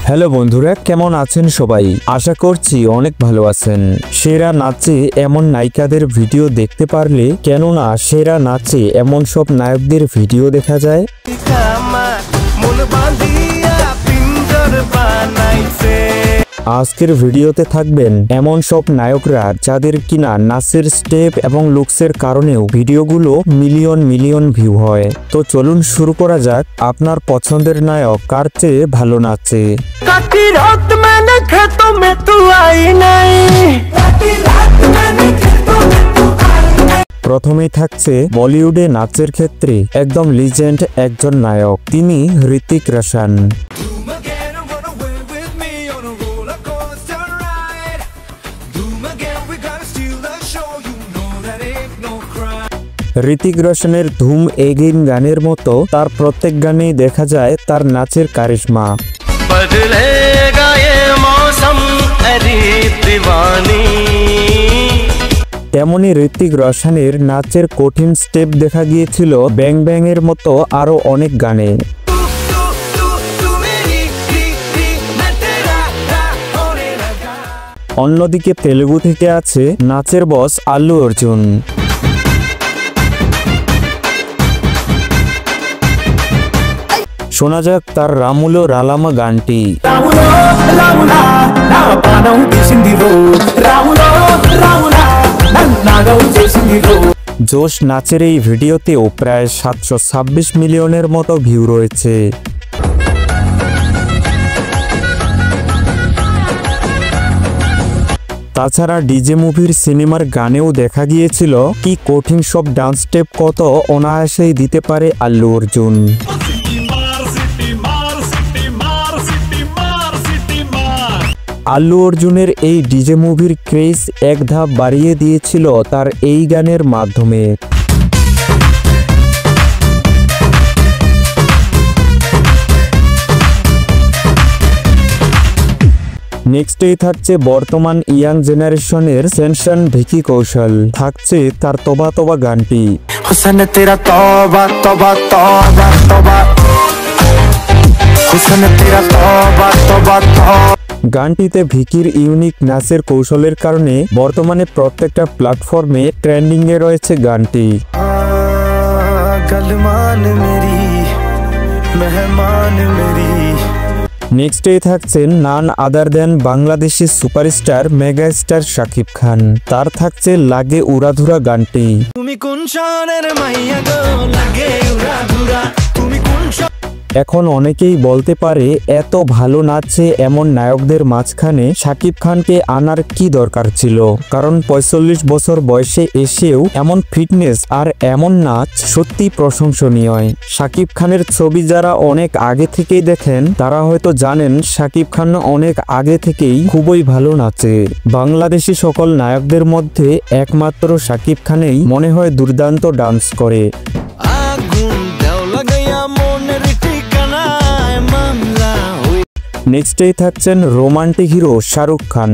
Hello বন্ধুরা, কেমন আছেন সবাই? আশা করছি অনেক ভালো আছেন। সেরা নাচে এমন নায়িকাদের ভিডিও দেখতে পারলে, কেননা সেরা নাচে এমন সব নায়কদের ভিডিও দেখা যায়। আজকের ভিডিওতে থাকবেন এমন সব নায়করা যাদের কিনা নাচের স্টেপ এবং লুকসের কারণেও ভিডিওগুলো মিলিয়ন মিলিয়ন ভিউ হয়। তো চলুন শুরু করা যাক। আপনার পছন্দের নায়ক কার চেয়ে ভালো নাচে? প্রথমেই থাকছে বলিউডে নাচের ক্ষেত্রে একদম লিজেন্ড একজন নায়ক, তিনি ঋতিক রোশন। ঋতিক রোশনের ধুম এগেইন গানের মতো তার প্রত্যেক গানেই দেখা যায় তার নাচের কারিশমা। তেমনি ঋতিক রোশনের নাচের কঠিন স্টেপ দেখা গিয়েছিল ব্যাং ব্যাং এর মতো আরো অনেক গানে। অন্যদিকে তেলুগু থেকে আছে নাচের বস আল্লু অর্জুন। শোনা যাক তার রামুলো রালামা গানটি। জোশ নাচের এই ভিডিওতেও প্রায় 726 মিলিয়নের মতো ভিউ রয়েছে। তাছাড়া ডিজে মুভির সিনেমার গানেও দেখা গিয়েছিল কি কঠিন সব ডান্স স্টেপ কত অনায়াসেই দিতে পারে আল্লু অর্জুন। আল্লু অর্জুনের এই ডিজে মুভির ক্রেজ এক ধাপ বাড়িয়ে দিয়েছিল তার এই গানের মাধ্যমে। নেক্সটেই থাকছে বর্তমান ইয়াং জেনারেশনের সেনসন ভিকি কৌশল। থাকছে তার তোবা তোবা গানটি। হুসন তেরা তোবা তোবা তোবা তোবা, হুসন তেরা তোবা তোবা তোবা। গানটিতে ভিকির ইউনিক নাচের কৌশলের কারণে বর্তমানে প্রত্যেকটা প্ল্যাটফর্মে ট্রেন্ডিং এ রয়েছে গানটি। নেক্সটে থাকছেন none other than Bangladeshi superstar mega star Shakib Khan. তার থাকছে লাগে উড়াধুরা গানটি। তুমি কোন শহরের মাইয়া গো, লাগে উড়াধুরা, তুমি কোন। এখন অনেকেই বলতে পারে এত ভালো নাচে এমন নায়কদের মাঝখানে শাকিব খানকে আনার কি দরকার ছিল, কারণ 45 বছর বয়সে এসেও এমন ফিটনেস আর এমন নাচ সত্যি প্রশংসনীয়। শাকিব খানের ছবি যারা অনেক আগে থেকেই দেখেন তারা হয়তো জানেন শাকিব খান অনেক আগে থেকেই খুবই ভালো নাচে। বাংলাদেশি সকল নায়কদের মধ্যে একমাত্র শাকিব খানেই মনে হয় দুর্দান্ত ডান্স করে। নেক্সটেই থাকছেন রোমান্টিক হিরো শাহরুখ খান।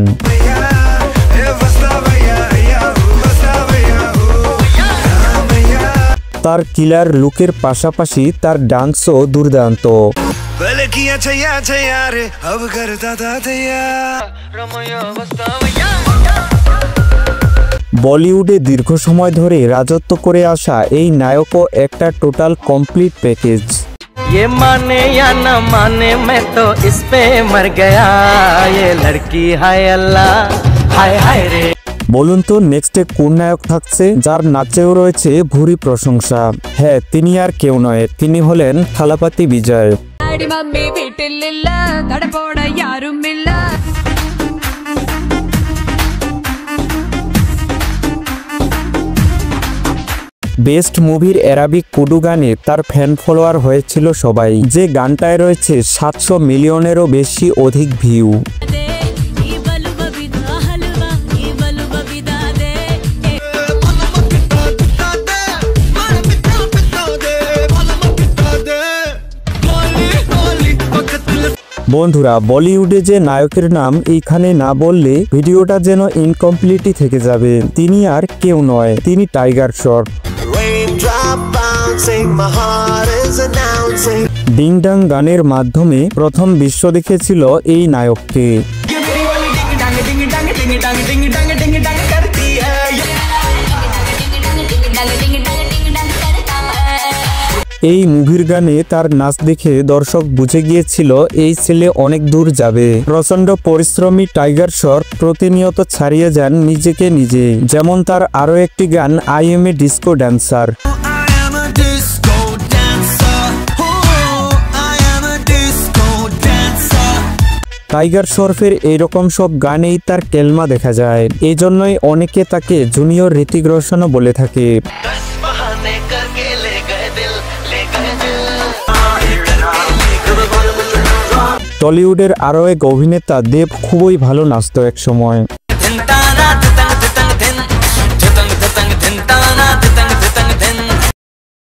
তার কিলার লুকের পাশাপাশি তার ডান্সও দুর্দান্ত। বলিউডে দীর্ঘ সময় ধরে রাজত্ব করে আসা এই নায়কও একটা টোটাল কমপ্লিট প্যাকেজ। ये माने या न माने मैं तो इस पे मर गया, ये लड़की हाय अल्लाह हाय हाय रे। বলুন তো নেক্সটে কোন নায়ক থাকছে যার নাচেও রয়েছে ভুরি প্রশংসা? হ্যাঁ, তিনি আর কেউ নয়, তিনি হলেন থালাপতি বিজয়। বেস্ট মুভির অ্যারাবিক কুডু গানে তার ফ্যান ফলোয়ার হয়েছিল সবাই, যে গানটায় রয়েছে 700 মিলিয়নেরও বেশি অধিক ভিউ। বন্ধুরা, বলিউডে যে নায়কের নাম এইখানে না বললে ভিডিওটা যেন ইনকমপ্লিটই থেকে যাবে। তিনি আর কেউ নয়, তিনি tiger Shroff. bouncing, my heart is announcing. Ding ডাং গানের মাধ্যমে প্রথম বিশ্ব দেখেছিল এই নায়ককে। এই মুভির গানে তার নাচ দেখে দর্শক বুঝে গিয়েছিল এই ছেলে অনেক দূর যাবে। প্রচন্ড পরিশ্রমী টাইগার শ্রফ প্রতিনিয়ত ছাড়িয়ে যান নিজেকে নিজে, যেমন তার আরো একটি গান I am a disco dancer. Tiger শ্রফের এইরকম সব গানেই তার কেলমা দেখা যায়, এই জন্যই অনেকে তাকে জুনিয়র ঋতিক রোশনও বলে থাকে। টলিউডের আরও এক অভিনেতা দেব খুবই ভালো নাচত এক সময়।